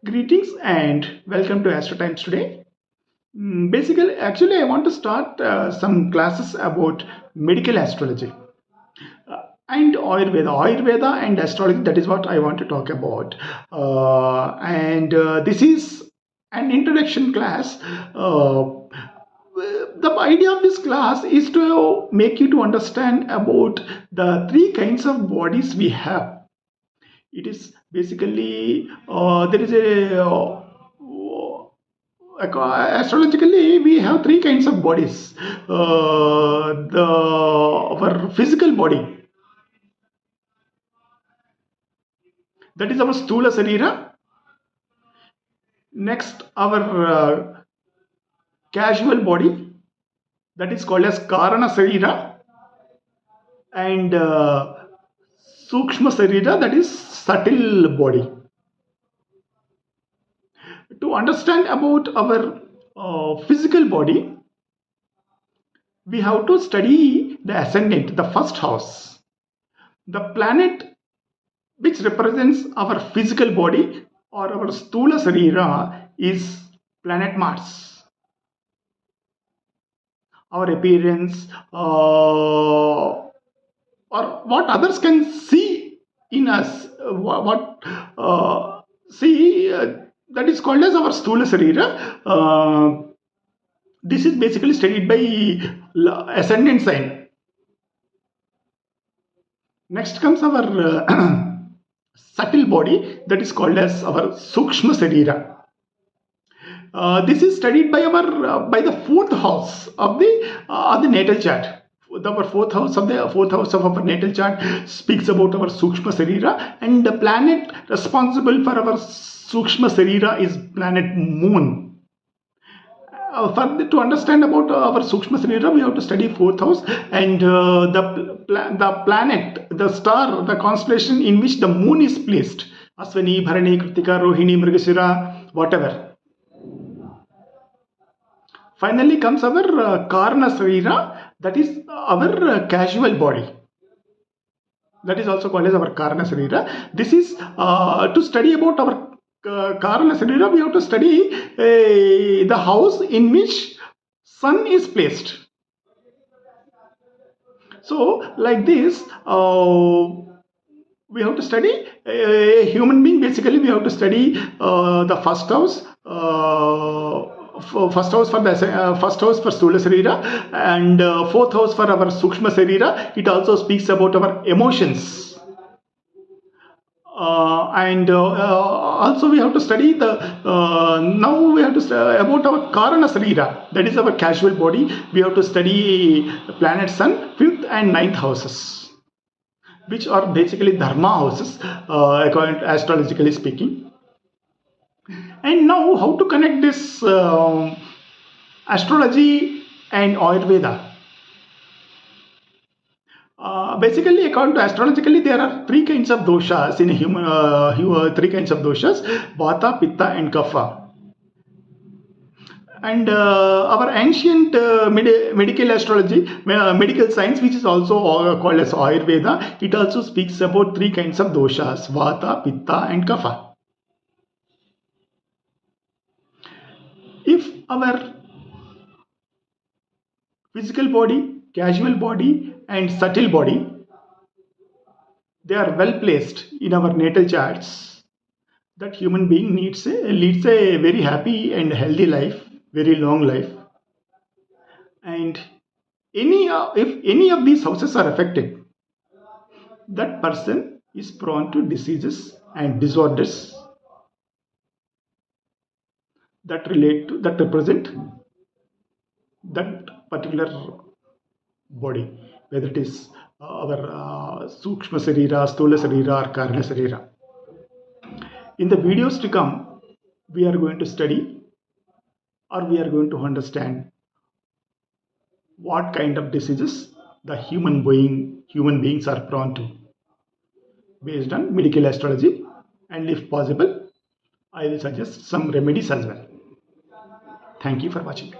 Greetings and welcome to Astro Times today. Actually, I want to start some classes about medical astrology and Ayurveda and astrology. That is what I want to talk about. And This is an introduction class. The idea of this class is to make you to understand about the three kinds of bodies we have. It is basically there is a astrologically we have three kinds of bodies. The Our physical body, that is our sthula sarira. Next, our casual body, that is called as karana sarira, and sukshma sarira, that is subtle body. To understand about our physical body, we have to study the ascendant, the first house. The planet which represents our physical body or our sthula sarira is planet Mars. Our appearance, or what others can see in us, that is called as our sthula sarira. This is basically studied by ascendant sign. Next comes our subtle body, that is called as our sukshma sarira. This is studied by our by the fourth house of the natal chart. Our fourth house of our natal chart speaks about our sukshma sarira, and the planet responsible for our sukshma sarira is planet Moon. To understand about our sukshma sarira, we have to study fourth house and the planet, the star, the constellation in which the moon is placed. Aswini, Bharani, Kritika, Rohini, Mrigashira, whatever. Finally comes our karana sarira, that is our casual body. That is also called as our karana sarira. This is to study about our karana sarira, we have to study the house in which sun is placed. So like this, we have to study a human being. Basically, we have to study the first house. First house for sthula sarira, and fourth house for our sukshma sarira. It also speaks about our emotions. Also we have to study now we have to study about our karana sarira, that is our casual body. We have to study planet sun, 5th and 9th houses, which are basically dharma houses, according to astrologically speaking. And now, how to connect this astrology and Ayurveda? Basically, according to astrologically, there are three kinds of doshas in a human. Three kinds of doshas: vata, pitta, and kapha. And our ancient medical astrology, medical science, which is also called as Ayurveda, it also speaks about three kinds of doshas: vata, pitta, and kapha. If our physical body, casual body, and subtle body, they are well placed in our natal charts, that human being leads a very happy and healthy life, very long life. And if any of these houses are affected, that person is prone to diseases and disorders that represent that particular body, whether it is our sukshma sarira, sthula sarira, or karana sarira. In the videos to come, we are going to study, or we are going to understand what kind of diseases the human beings are prone to based on medical astrology, and if possible, I will suggest some remedies as well. Thank you for watching.